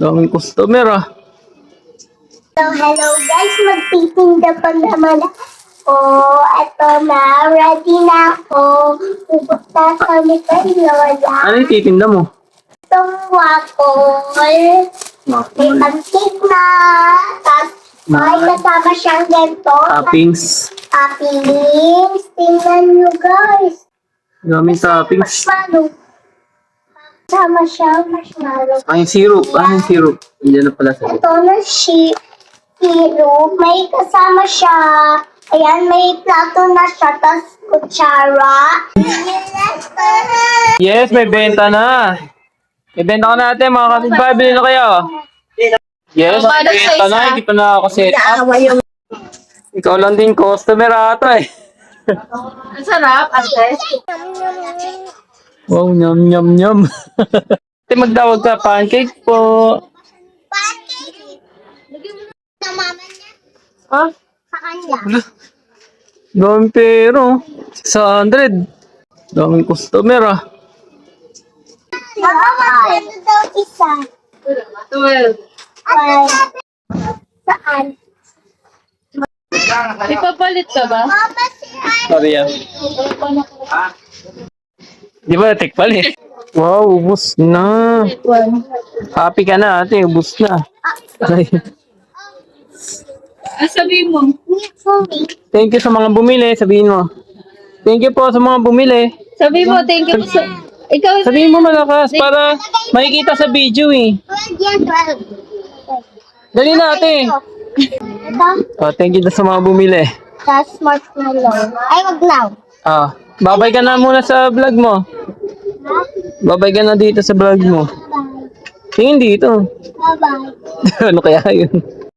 Daming customer ah. So, hello guys, magtitinda pa naman ako. Ito na, ready na ako. Pupunta kami kay Lola. Ano yung titinda mo? Itong waffle. May pancake na. Tapos, may kasama siyang ganito. Toppings. Toppings. Tingnan nyo guys. Daming toppings. Marshmallow. Kasama siyang marshmallow. Ang syrup. Ang syrup. Hindi na pala sa Ito na syrup. May kasama siya. Ayan, may plato na siya. Tapos kutsara. Yes, may benta na. May benta ka natin mga kapitbahay. Bili na kayo. Yes, may benta na. Hindi pa na ako set up. Ikaw lang din customer ata eh. Ang sarap, ate. Wow, nyam nyam nyam. Magdawag ka, pancake po. Pancake. Sa mama niya. Ha? Sa kanya. Daming pero. 600. Daming customer ah. Mama, magkano daw isa? 12. Saan? Ipapalit ka ba? Mama, si Sorry yan. Di ba tikpal eh? Wow, ubus na. Happy ka na ate, ubus na. Ay, Sabihin mo. thank you sa mga bumili, sabihin mo. Thank you po sa mga bumili. Sabihin mo, thank you sa... Ikaw, Sabihin mo malakas para makikita sa video eh. 12 yan, 12. Dali na ate. Ito, Oh, thank you sa mga bumili. that's marshmallow. Ay, wag now. Ah, babay ka na muna sa vlog mo. Babay ka na dito sa vlog mo. Bye. Tingin dito. Bye-bye. Ano kaya yun?